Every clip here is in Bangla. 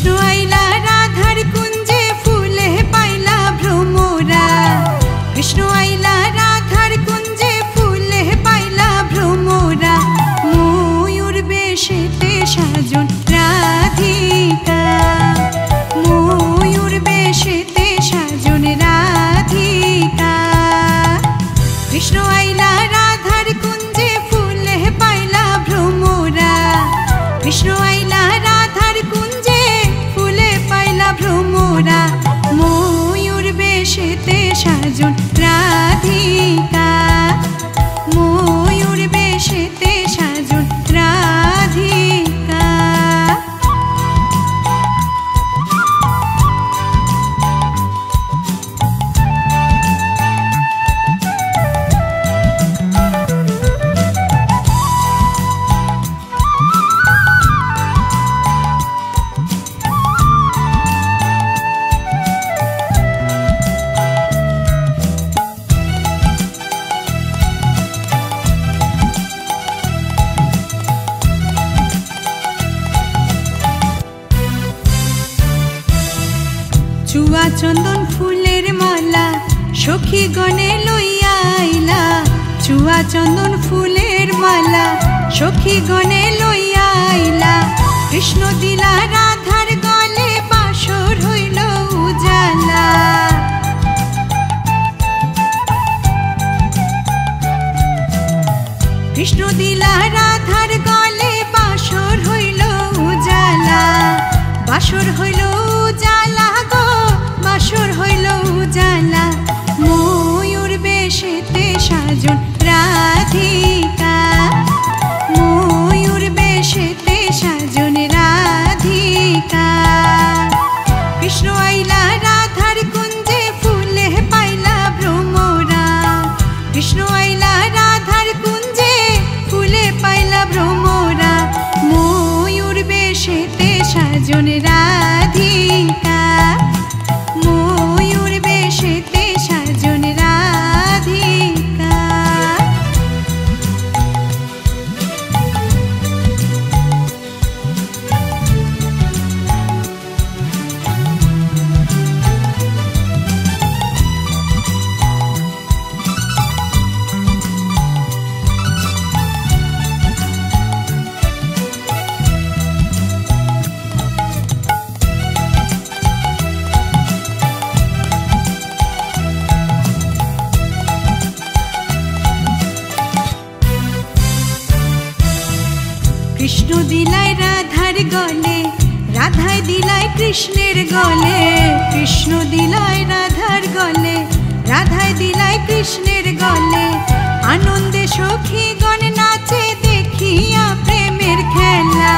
कृष्ण आइला राधार कुंजे फूले पाइला भ्रमरा कृष्ण आइला राधार कुंजे फूले पाइला भ्रमरा मयूर बेशेते साजन राधिका मयूर बेशेते साजन राधिका कृष्ण आइला राधार कुंजे फूले पाइला भ्रमरा कृष्ण आइला राधार कुंजे फूले पाइला भ्रमरा मयूर बेशेते साजन राधिका मयूर बेशेते साजन राधिका चुआ चंदन फुलेर माला सखी गणे लइया आइला चुआ चंदन फुलेर माला सखी गणे लइया आइला कृष्ण दिला राधार गले बासर हइल उजाला कृष्ण दिला राधार गले बासर हइल उजाला बासर हइल उजाला गो बासर हइल उजाला मयूर बेशेते साजन राधिका मयूर बेशेते साजन राधिका कृष्ण आइला राधार कुंजे फूले पाइला भ्रमरा कृष्ण आइला राधार कुंजे फूले पाइला भ्रमरा मयूर बेशेते साजन राधिका मयूर बेशेते साजन राधिका कृष्ण दिलाय राधार गले राधाय दिलाय कृष्णेर गले कृष्ण दिलाय राधार गले राधाय दिलाय कृष्णेर गले आनंदे सखी गण नाचे देखिया प्रेमेर खेला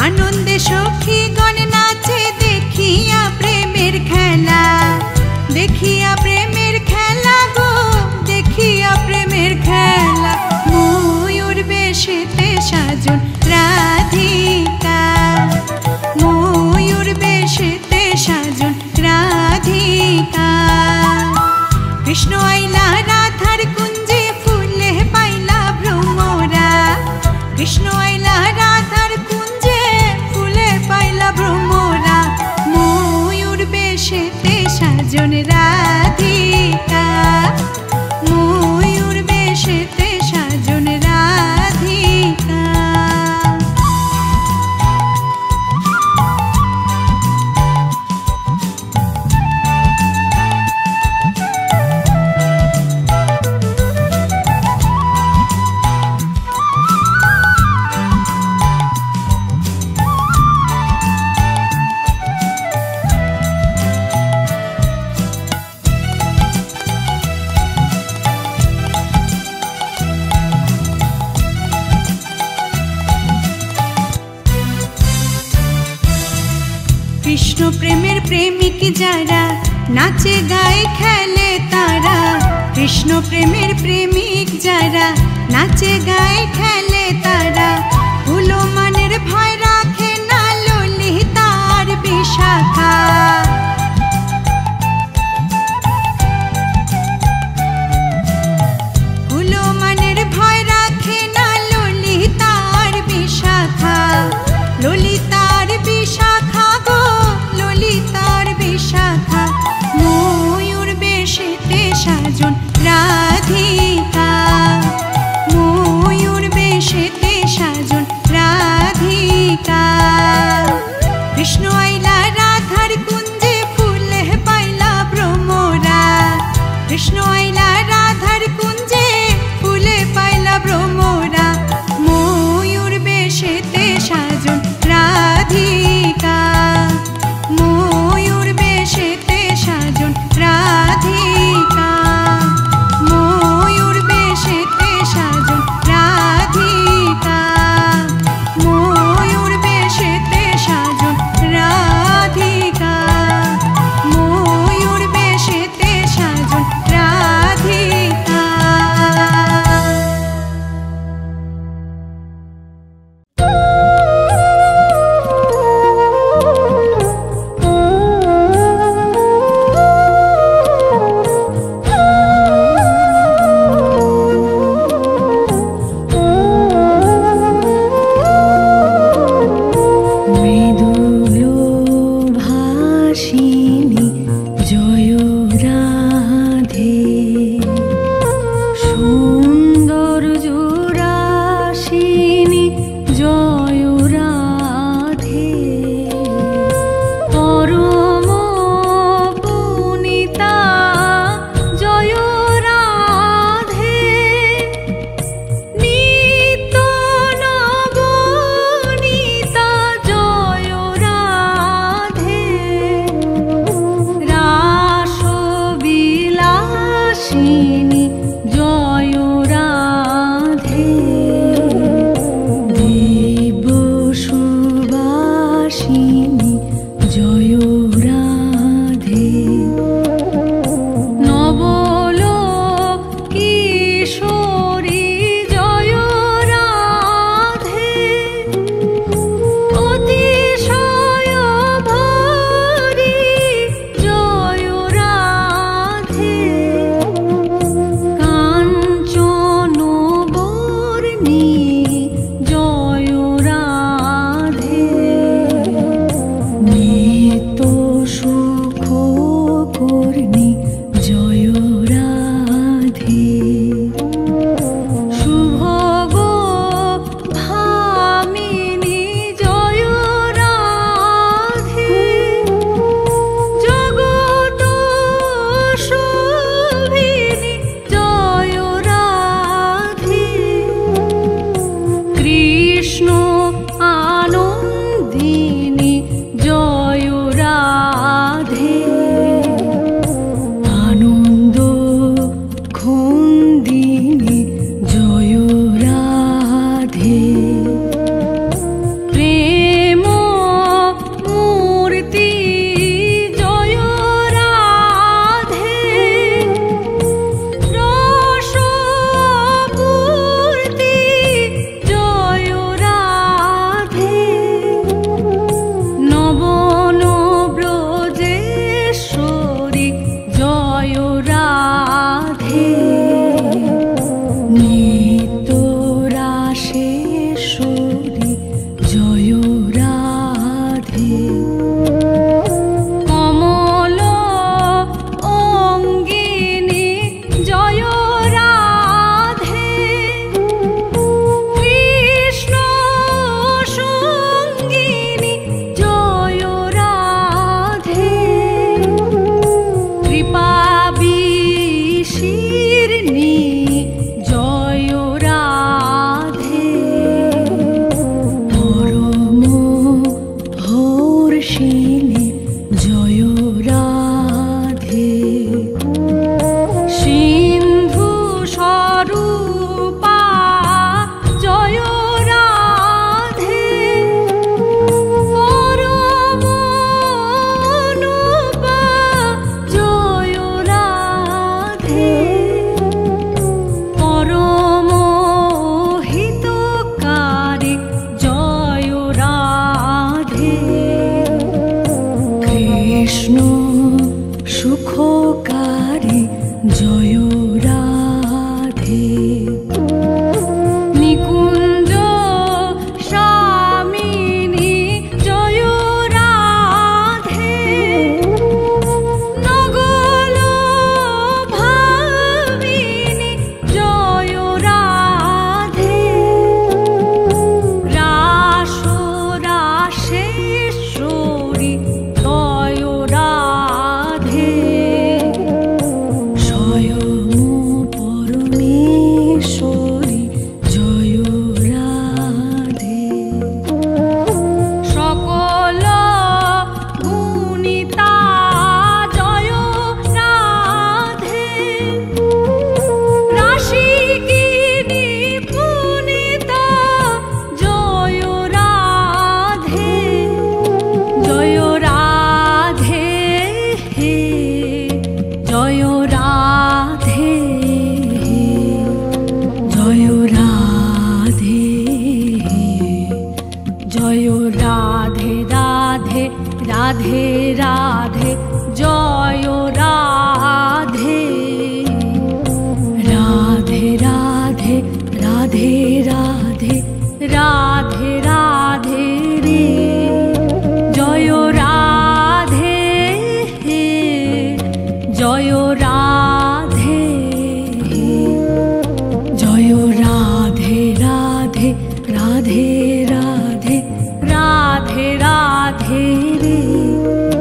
आनंदे सखी गण नाचे देखिया प्रेमेर खेला देखिया प्रेमेर खेला गो देखिया प्रेमेर खेला मयूर बेशेते साजन राधिका मयूर बेशेते साजन राधिका कृष्ण आइला राधार कुंजे फूले पाइला भ्रमरा कृष्ण आइला राधार कुंजे फूले पाइला भ्रमरा मयूर बेशेते साजन राधिका मयूर बेशेते साजन राधिका कृष्ण प्रेमेर प्रेमिक जारा नाचे गाए खेले तारा कृष्ण प्रेमेर प्रेमिक जारा नाचे गाए खेले तारा भूलो मानेर भय राखे ना ललितार विशाखा भूलो मानेर भय राखे ना राधे राधे राधे रे।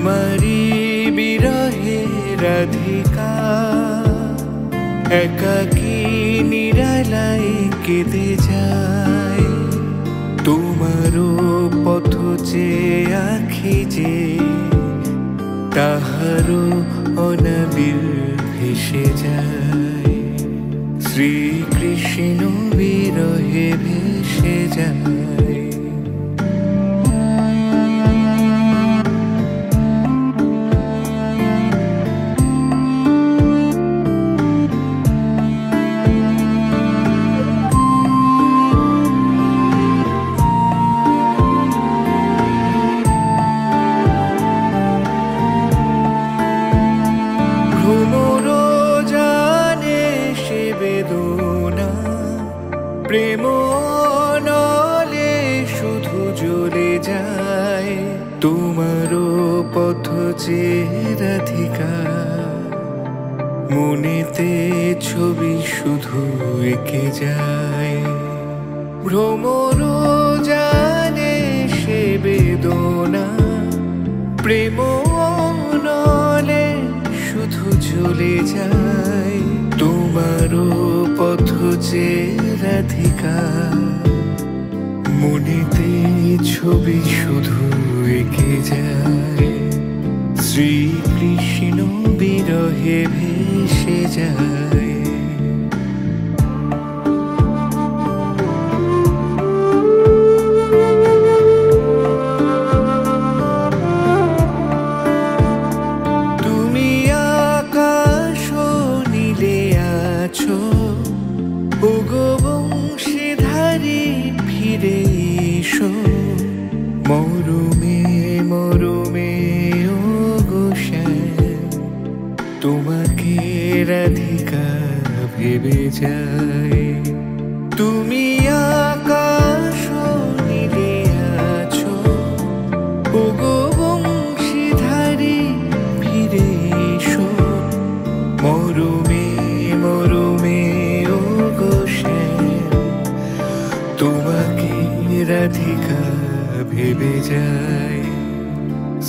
তোমারি বিরহে রাধিকা একাকী নিরালায় কেঁদে যায়। তোমারও পথ চেয়ে আঁখি যে তাহারও অনাবিল ভেসে যায়। শ্রীকৃষ্ণ বিরহে ভেসে যায়। প্রেম নলে শুধু জ্বলে যায়। তোমারও পথ চেয়ে রাধিকা মনেতে ছবি শুধু এঁকে যায়। ভ্রমর জানে সে বেদনা প্রেম নলে শুধু জ্বলে যায়। তোমারও পথ চেয়ে রাধিকা মনেতে ছবি শুধু এঁকে যায়। শ্রীকৃষ্ণ বিরহে ভেসে যায়। তুমি আকাশ নীলে আছো ওগো বংশীধারী ফিরে এসো। মরুমে মরুমে ওগো শ্যাম তোমাকে রাধিকা ভেবে যায়। তুমি আকাশ নীলে আছো ওগো বংশীধারী ফিরে এসো। মরুমে মরুমে ওগো শ্যাম তোমাকে রাধিকা ভেবে যায়।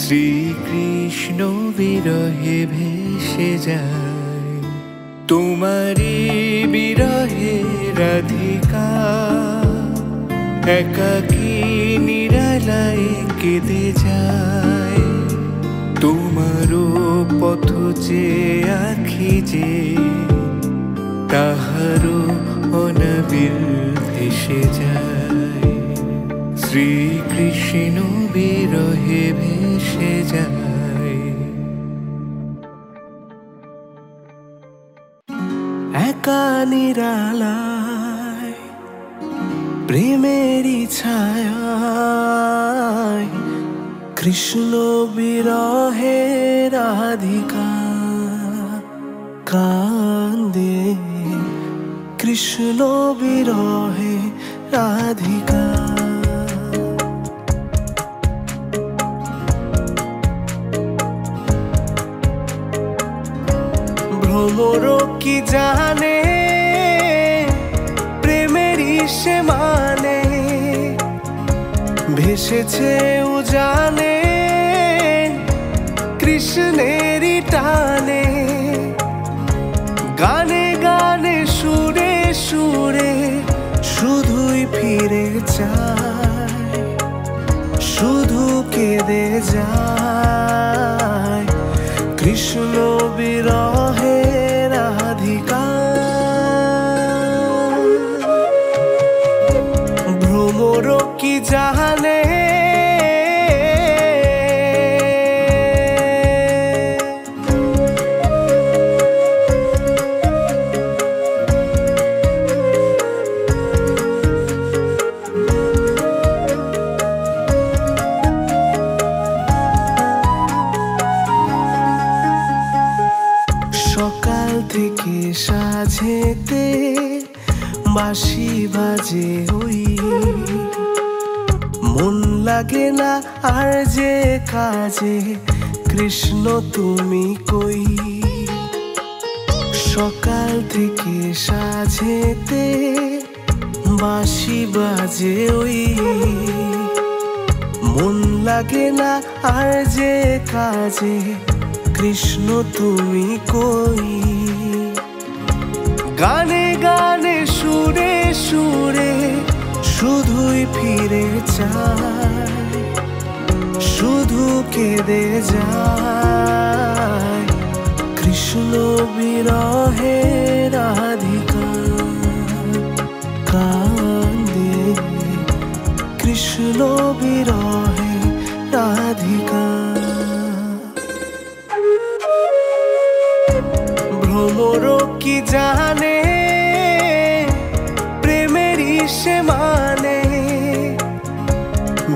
শ্রীকৃষ্ণ বিরহে ভেসে যায়। তোমারি বিরহে রাধিকা একাকী নিরালায় কেঁদে যায়। তোমারও পথ চেয়ে আঁখি যে তাহারও অনাবিল ভেসে যায়। শ্রীকৃষ্ণ বিরহে ভেসে যায়। একা নিরালায় প্রেমেরই ছায়ায় কৃষ্ণ বিরহে রাধিকা কান্দে। কৃষ্ণ বিরহে রাধিকা ভ্রমর কি জানে প্রেমেরই সে মানে ভেসেছে উজানে কৃষ্ণেরই টানে। গানে গানে সুরে সুরে শুধুই ফিরে যায় শুধু কেঁদে যায়। কৃষ্ণ বিরহে রাধিকা ভ্রমর কি জানে সকাল থেকে সাজেতে বাঁশি বাজে ওই মন লাগে না আর যে কাজে কৃষ্ণ তুমি কই। সকাল থেকে সাজেতে বাঁশি বাজে ওই মন লাগে না আর যে কাজে, কৃষ্ণ তুমি কই। গানে গানে সুরে সুরে শুধুই ফিরে চাই, শুধু কেঁদে যায় কৃষ্ণ বিরহে রাধিকা। কান্দে কৃষ্ণ বিরহে রাধিকা। ভ্রমর কি জানে প্রেমেরই সে মানে,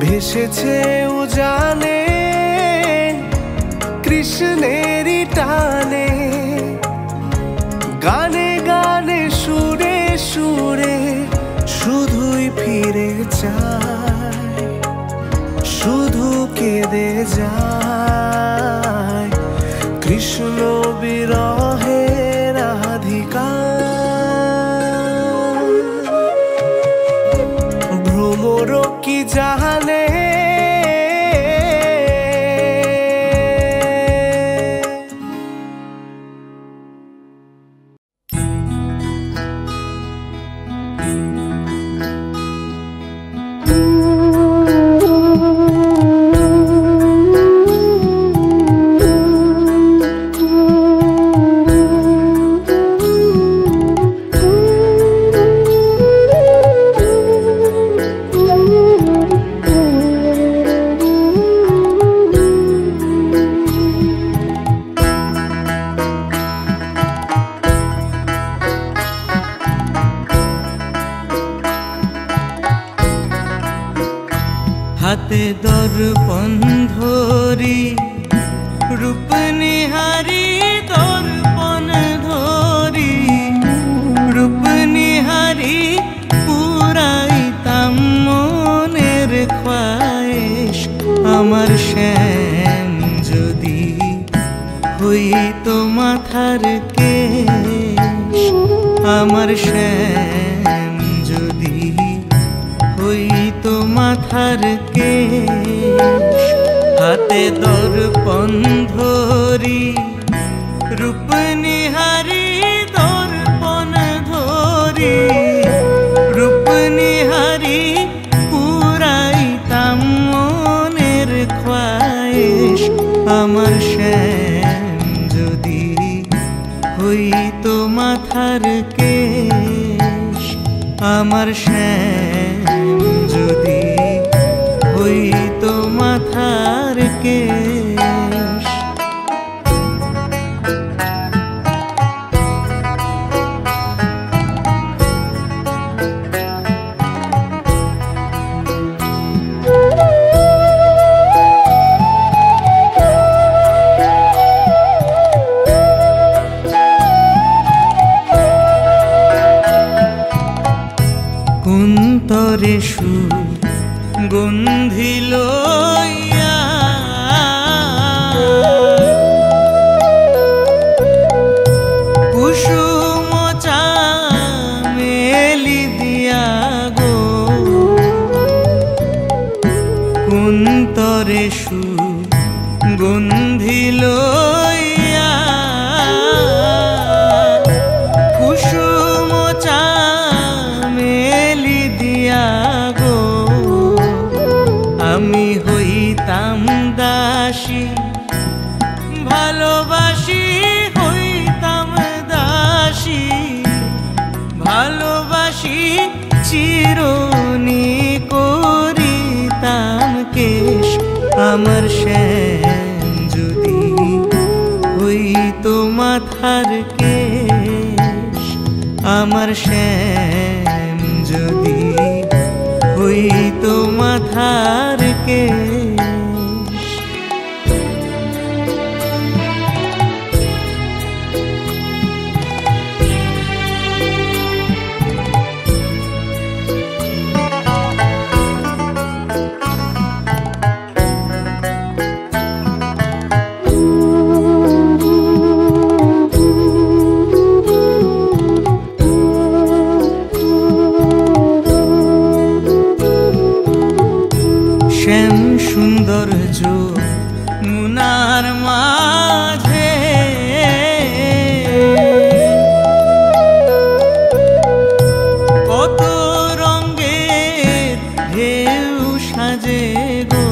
ভেসেছে উজানে কৃষ্ণেরই টানে। গানে গানে সুরে সুরে শুধুই ফিরে যায়, শুধু কেঁদে যায় কৃষ্ণ বিরহে রাধিকা। ভ্রমর কি জানে হাতে দর্পণ ধরি রূপ নিহারি, দর্পণ ধরি রূপ নিহারি পুরাইতাম মনের খোয়াইশ। আমার শ্যাম যদি হইতো মাথার কেশ, আমার শ্যাম যদি হইতো মাথার কেশ। হাতে দর্পণ ধরি রূপ নিহারি, দর্পণ ধরি রূপ নিহারি পুরাইতাম মনের খোয়াইশ। আমার শ্যাম যদি হইতো মাথার কেশ, আমার শ্যাম যদি হইতো মাথার কেশ। কুন্তরে সুগন্ধি লইয়া কুসুম চামেলি দিয়া গো, কুন্তরে সুগন্ধি লইয়া কুসুম চামেলি দিয়া গো। আমি হইতাম দাসী ভালোবাসি, হইতাম দাসী ভালোবাসি চিরনি করিতাম কেশ। আমার শ্যাম যদি হইতো মাথার কেশ, আমার শ্যাম যদি হইতো মাথার কেশ। শ্যাম সৌন্দর্য মুনার মাঝে কত রঙের ঢেউ সাজে গো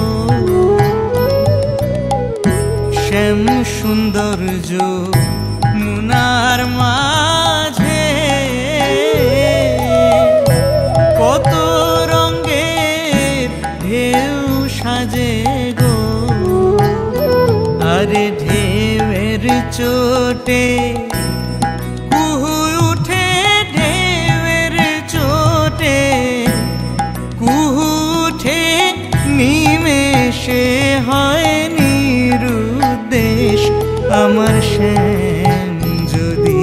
শ্যাম সৌন্দর্য মুনার মাঝে কত রঙের ঢেউ সাজে গো আরে ঢেউয়ের চোটে কুহু উঠে ঢেউয়ের চোটে কুহু উঠে নিমেষে হয় নিরুদ্দেশ আমার শ্যাম যদি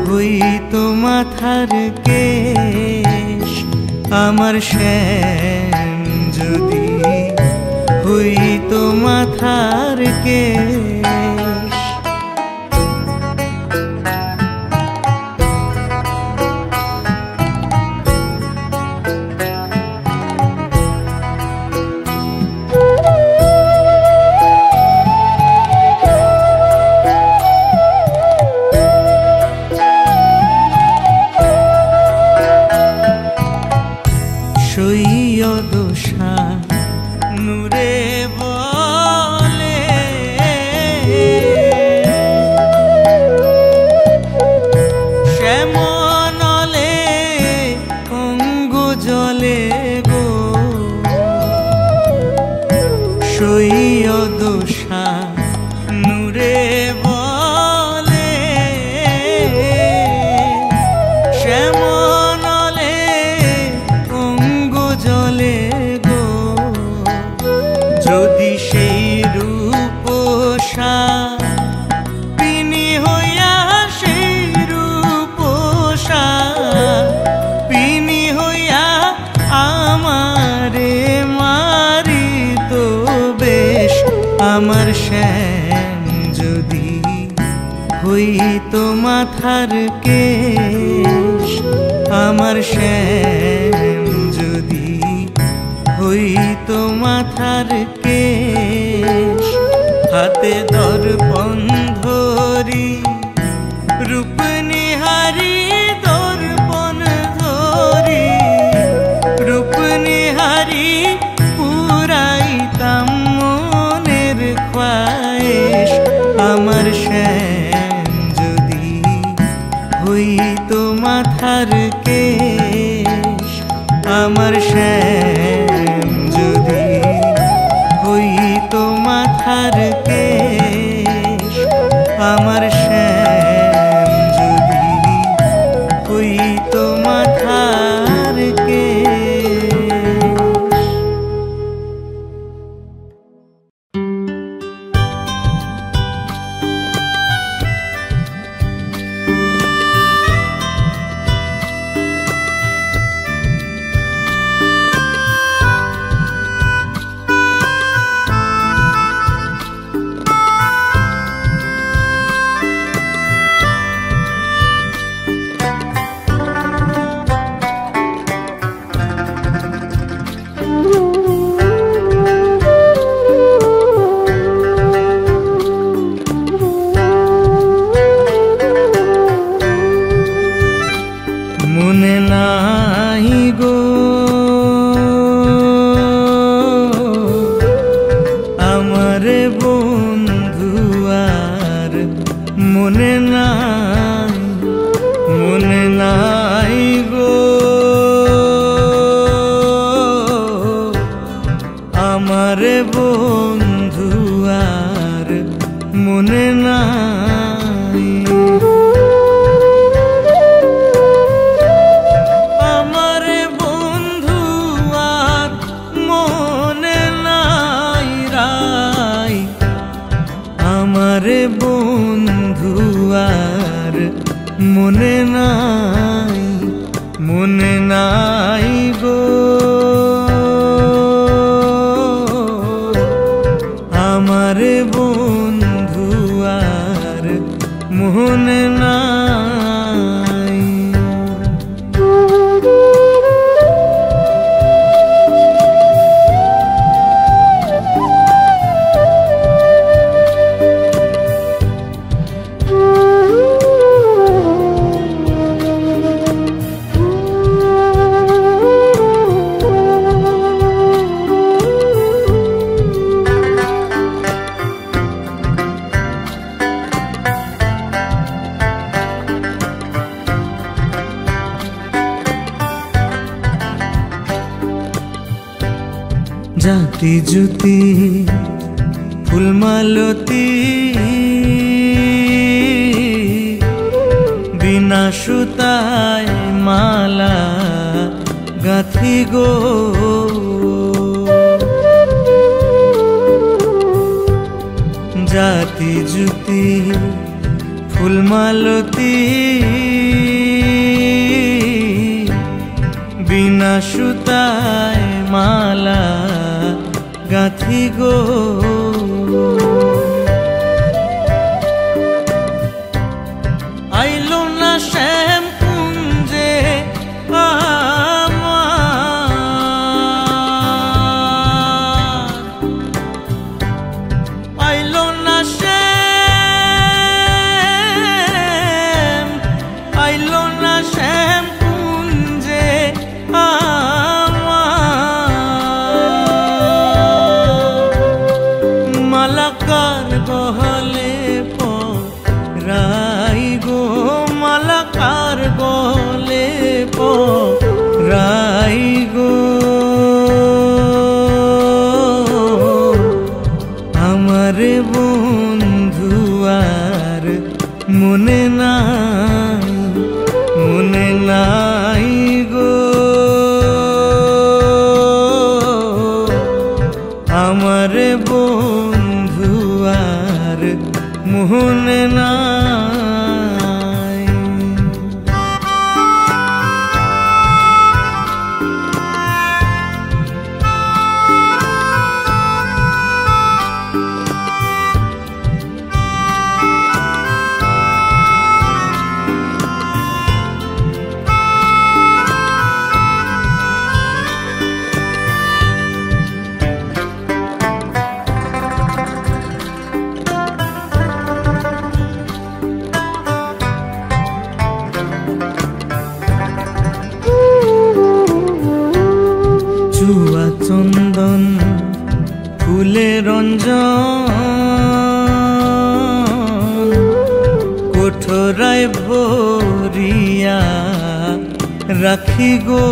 হইতো মাথার কেশ আমার শ্যাম যদি হইতো মাথার কেশ সৈয়দশা নূরে বলে শ্যামনলে অঙ্গ জলে গো সৈয়দশা নূরে বলে শ্যামনলে অঙ্গ জলে গো যদি সেই রূপসা পিনি হইয়া সেই রূপসা পিনি হইয়া আমারে মারিত বেশ আমার শ্যাম যদি হইতো মাথার কেশ আমার শ্যাম যদি হইতো মাথার কেশ হাতে দর্পণ ধরি রূপ নিহারি দর্পণ ধরি রূপ নিহারি পুরাইতাম মনের খ্বাইশ আমার শ্যাম যদি হইতো মাথার কেশ আমার শ্যাম যদি হইতো মাথার কেশ আমার শ্যাম যদি হইতো মাথার কেশ মনে নাই গো আমার বন্ধু আর মনে নাই মনে নাই গো আমার বন্ধু আর মনে নাই আমারে বন্ধু আর মনে নাই মনে নাই গো আমারে বন্ধু আর মনে নাই জাতি জুতি ফুলমালতী বিনা সুতায় মালা গাঁথি গো জাতি জুতি ফুলমালতী বিনা সুতায় মালা গাঁথি গো আইলো না শ্যাম কুঞ্জে আইলো না শ্যাম আইলো না শ্যাম কুঞ্জে মালাকার গহলে পরাই গো মালাকার গহলে পরাই গো আমারে বন্ধু আর মনে নাই গো আমারে বন্ধু আর মনে নাই চুয়া চন্দন ফুলে রঞ্জন কোঠরায় ভরিয়া রাখি গো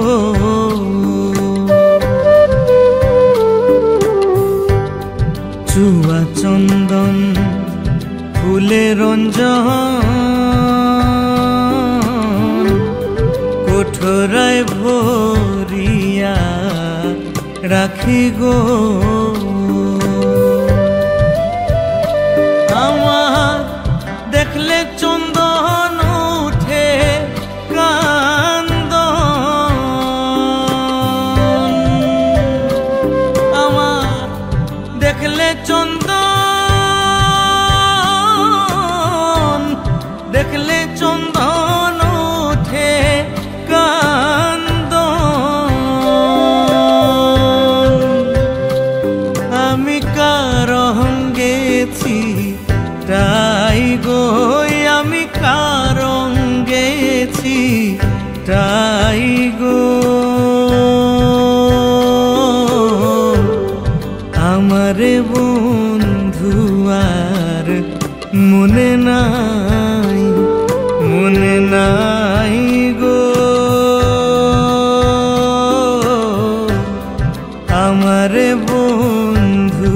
চুয়া চন্দন ফুলে রঞ্জন কোঠরায় ভরিয়া রাখি গো আমার দেখলে চন্দন উঠে কান্দন আমার দেখলে চন্দন দেখলে চন্দন উঠে আমি কারণ গেছি তাই গো আমি কারণ গেছি তাই গো আমারে বন্ধু আর মনে নাই গো আমারে বন্ধু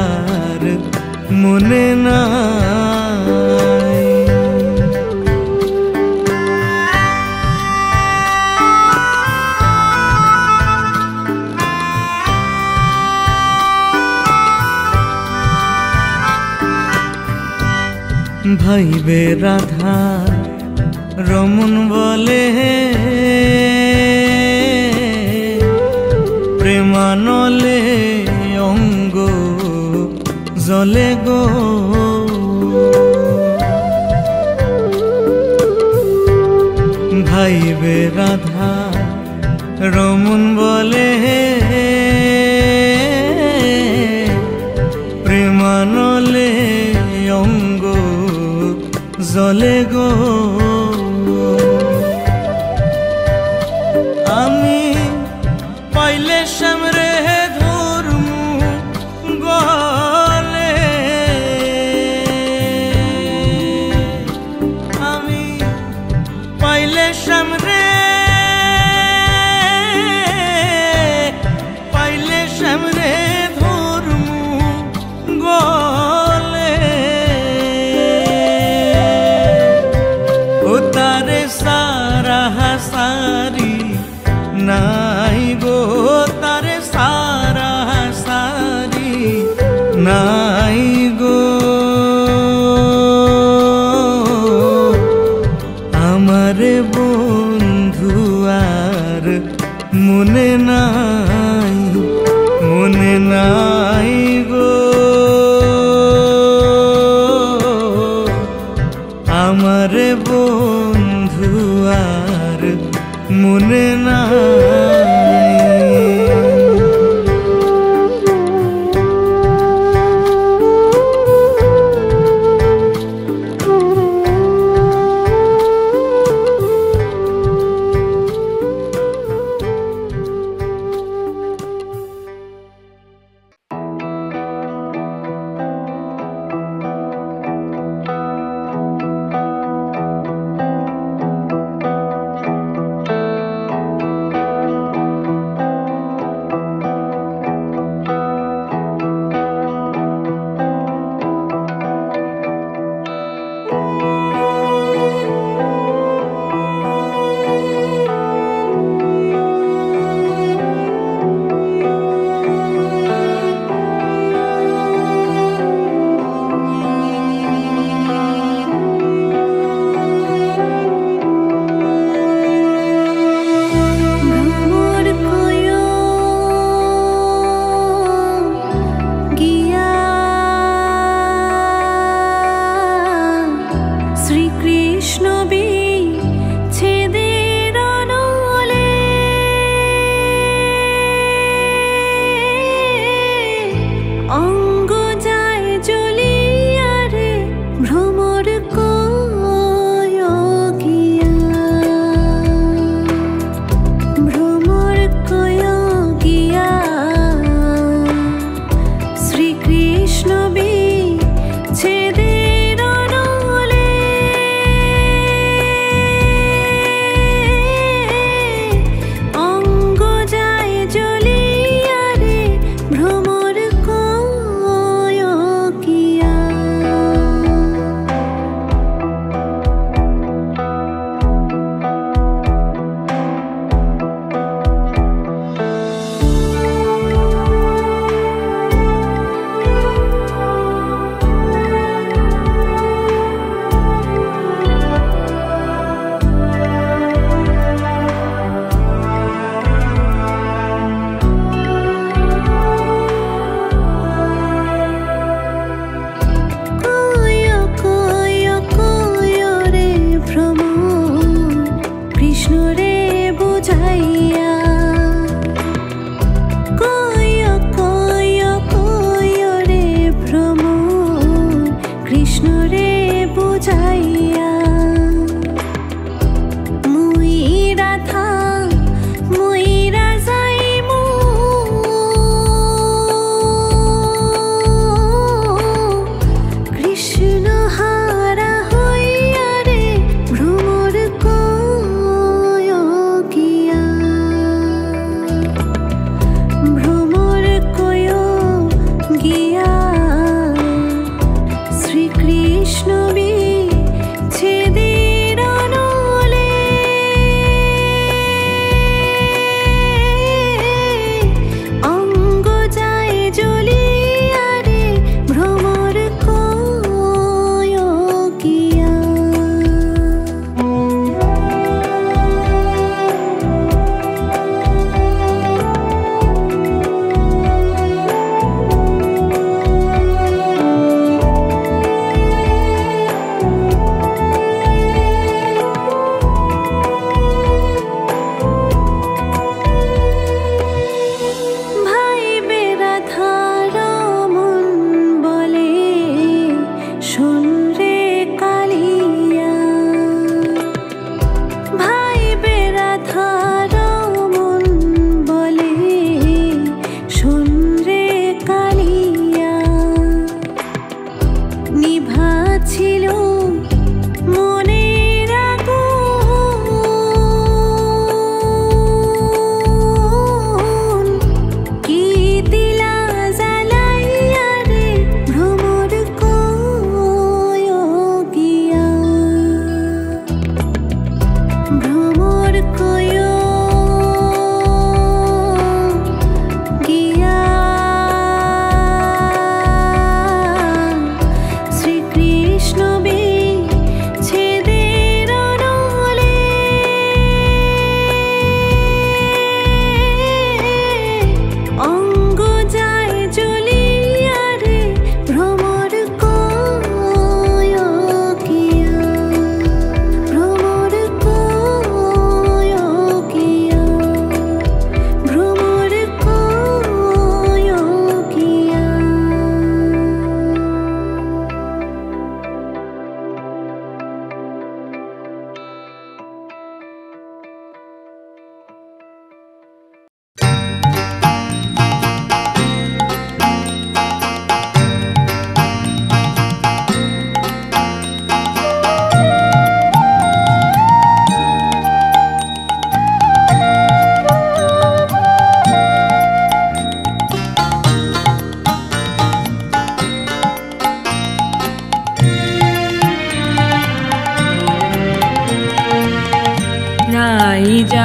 আর মনে নাই ভাইবে রাধা রমন বলে প্রেমানলে অঙ্গ জলে গো ভাইবে রাধা রমন বলে প্রেমানলে অঙ্গ জলে গো আমি পাইলে শ্যামরে ধর্মু গলে আমি পাইলে শ্যামরে পাইলে শ্যামরে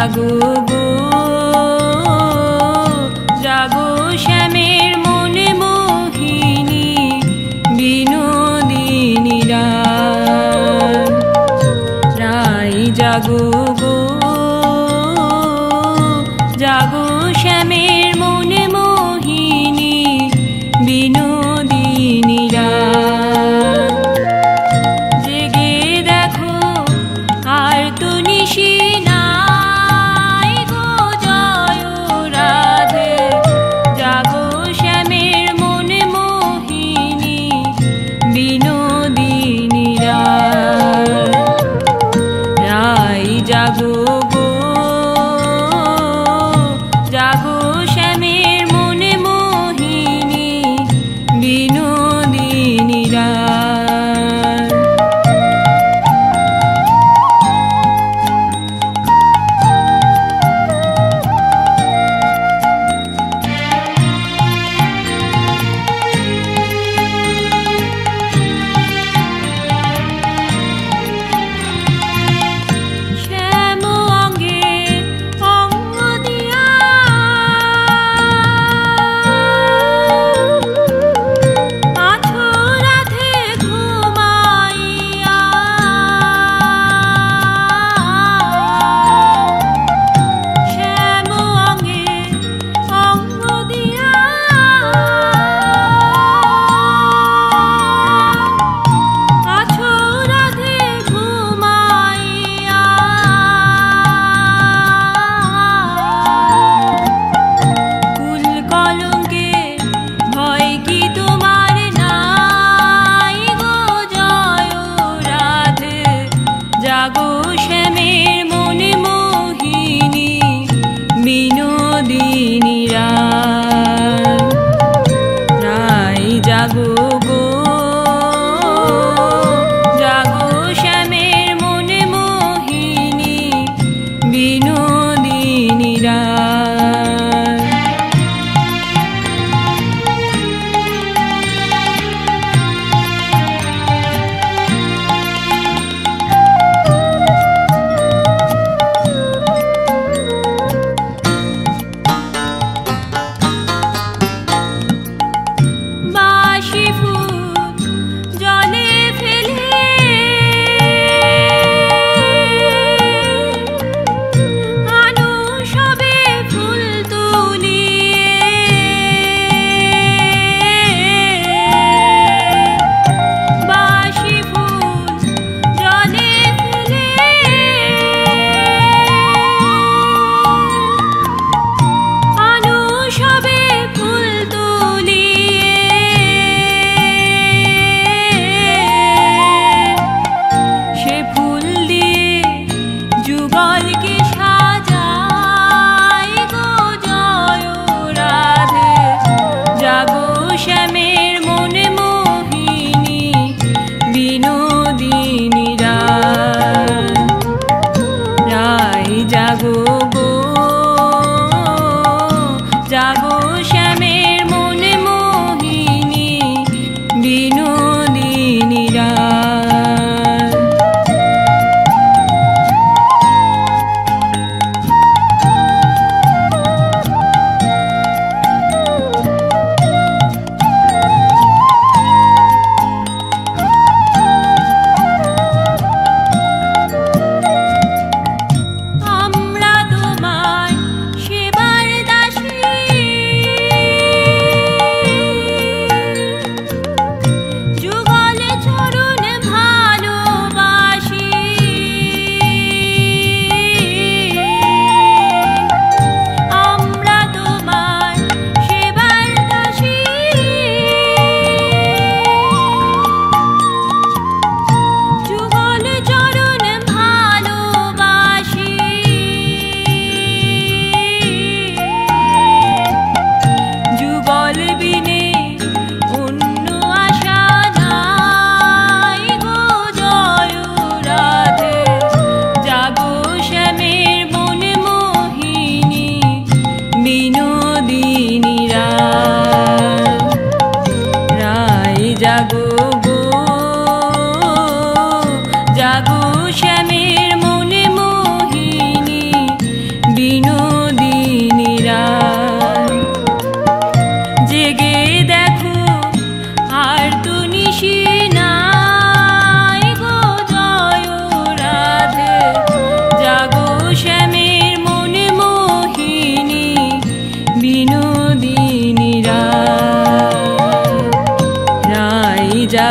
জাগো গো জাগো শ্যামের মনে মোহিনী বিনোদিনী রায় জাগো গো জাগো শ্যামের মনে মোহিনী বিনোদিনী জেগে দেখো আর তো নিশি নাই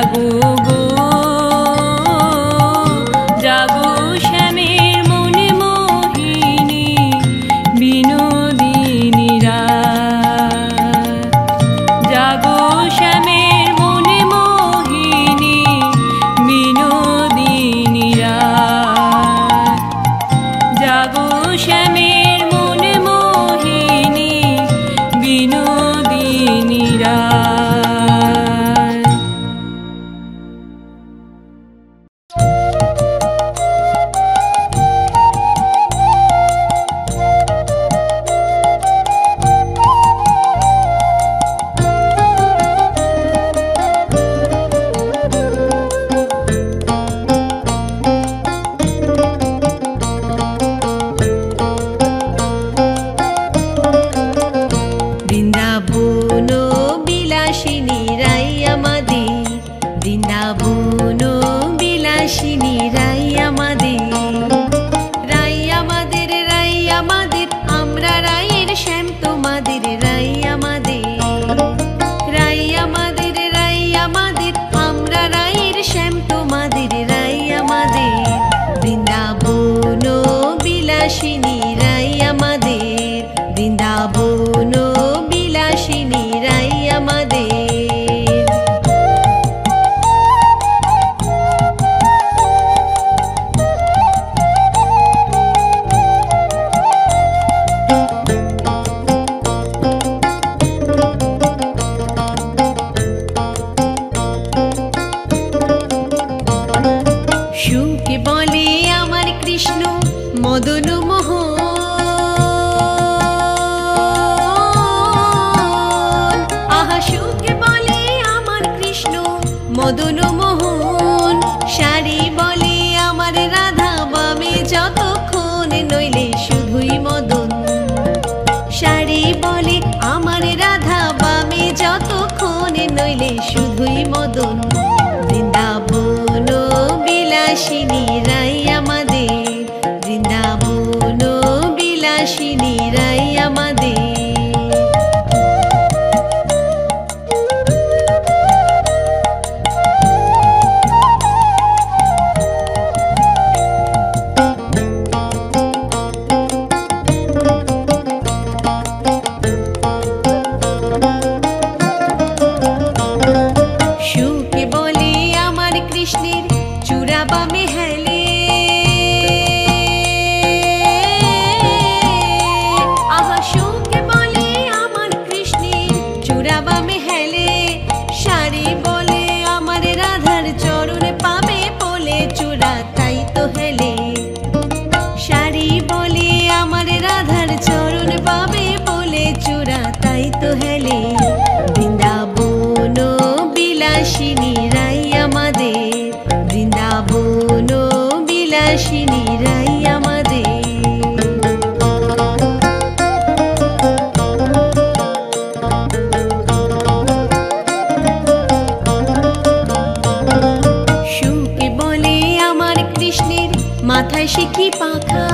জাগো গো জাগো শ্যামের মনে মোহিনী বিনোদিনী রাত জাগো শ্যামের মনে মোহিনী বিনোদিনী রাত জাগো শ্যামের মনে মোহিনী বিনোদিনী রাত। বৃন্দাবন বিলাসিনী রাই আমাদের, বৃন্দাবন বিলাসিনী রাই আমাদের, রাই আমাদের, রাই আমাদের, আমরা রায়ের শ্যাম তোমাদের, রাই আমাদের, রাই আমাদের, রাই আমাদের, আমরা রায়ের শ্যাম তোমাদের, রাই আমাদের, বৃন্দাবন বিলাসিনী রাই আমাদের, বৃন্দাবন বিলাসিনী রাই আমাদের। সুখে বলে আমার কৃষ্ণ মদন মোহন, আহা সুখে বলে আমার কৃষ্ণ মদন মোহন, শাড়ি বলে আমার রাধা বামে যতক্ষণ নইলে শুধুই মদন, শাড়ি বলে আমার রাধা বামে যতক্ষণ নইলে শুধুই মদন, বৃন্দাবন বিলাসিনী রাই আমাদের, বৃন্দাবন বিলাসিনী রাই আমাদের। সুখে বলে আমার কৃষ্ণের চূড়া বামে হেলে, আহা সুখে বলে আমার কৃষ্ণের চূড়া বামে হেলে, শাড়ি বলে আমার রাধার চরণ পাবে বলে চূড়া তাই তো হেলে, শাড়ি বলে আমার রাধার চরণ পাবে বলে চূড়া তাই তো হেলে, বৃন্দাবন বিলাসিনী রাই আমাদের, বৃন্দাবন বিলাসিনী রাই আমাদের। সুখে বলে আমার কৃষ্ণের মাথায় শিখি পাখা,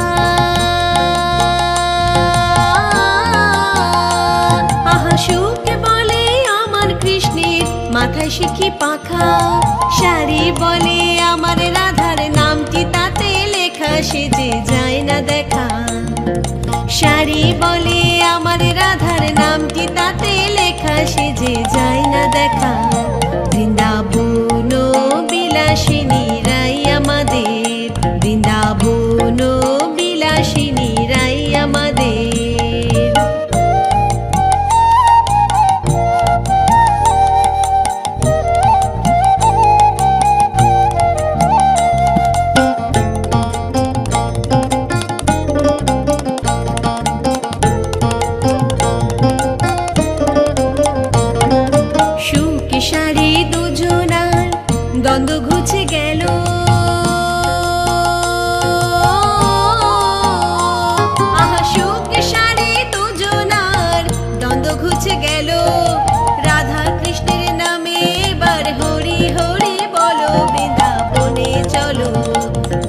আহা সুখে বলে আমার কৃষ্ণের মাথায় শিখি পাখা, শাড়ি বলে আমার রাধার নামটি তাতে লেখা সে যে যায় না দেখা, শাড়ি বলে আমার রাধার নামটি তাতে লেখা সে যে যায় না দেখা, বৃন্দাবন বিলাসিনী রাই আমাদের, বৃন্দাবন বিলাসিনী রাই আমাদের। সুখে শাড়ি দুজনার দ্বন্দ্ব ঘুচে গেল, আহা সুখে শাড়ি দুজনার দ্বন্দ্ব ঘুচে গেল, রাধা কৃষ্ণের নামে এবার হরি হরি বলো, বৃন্দাবনে চলো,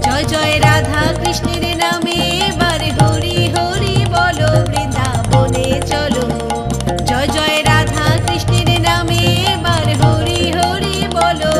জয় জয় রাধা কৃষ্ণের নামে এবার হরি হরি বলো, বৃন্দাবনে চলো, জয় জয় রাধা কৃষ্ণের নামে এবার হরি হরি বলো।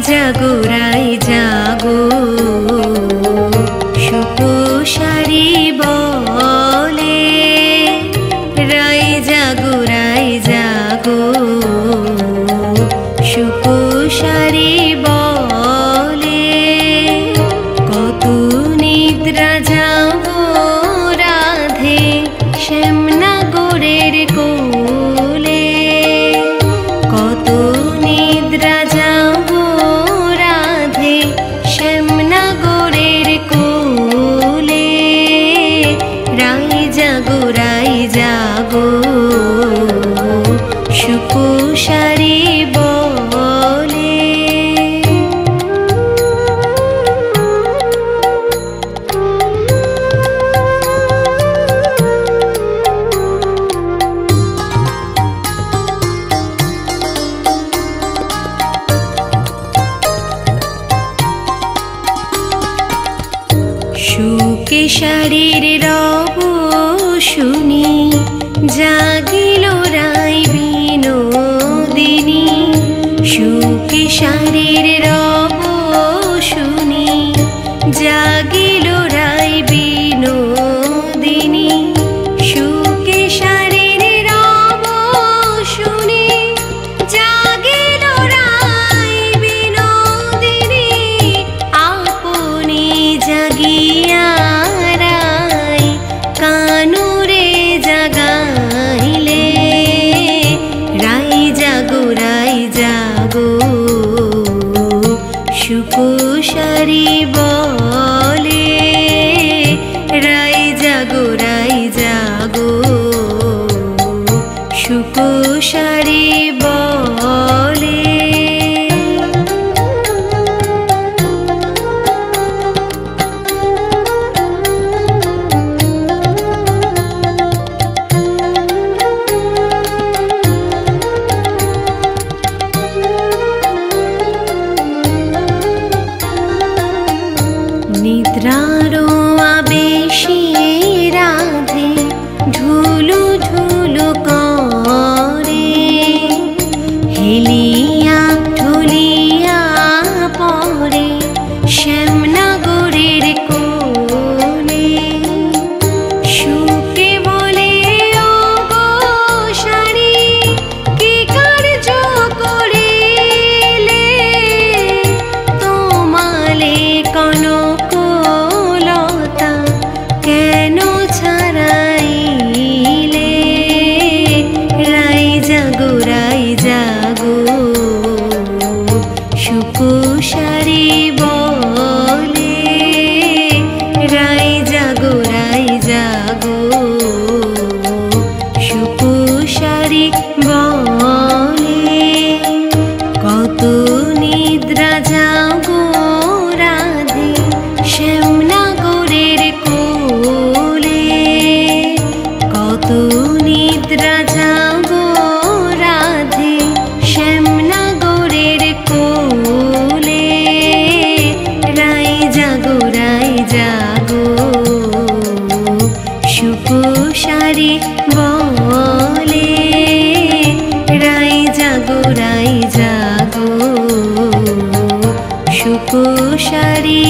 রাই জাগো সুকুশারি বলে রাই জাগো সুকুশারি বলে কত নিদ্রা যাবো রাধে শ্যামনগরের কোলে কত নিদ্রা যাবো রাধে শ্যামনগরের কোলে রাই জাগো সুকুশারি বলে সুকেশারীর রব শুনি জাগিল রাই বিনোদিনী সুকেশারীর রব শুনি জাগিল রাই বিনোদিনী সুকেশারীর রব শুনি জাগিল রাই বিনোদিনী আপনি জাগিয়া রাই কানুরে জাগাইলে রাই জাগো সুকুশারি বলে রাই জাগো সুকুশারি বলে নিদ্রারো আবেশে রাধে ঝুলু করে হেলিয়া ঢুলিয়া পরে শ্যামনগরের কোলে সুকে বলে ও গো সারি কি কার্য করিলে তোমালে কনকলতা কেন ছাড়াইলে রাই জাগো সুকুশারি বলে রাই জাগো সুকুশারি বলে কত নিদ্রা যাগো রাধে শ্যামনগরের কোলে কত নিদ্রা যাগো রাধে শ্যামনগরের কোলে রাই জাগো সুকুশারি বলে রাই জাগো সুকুশারি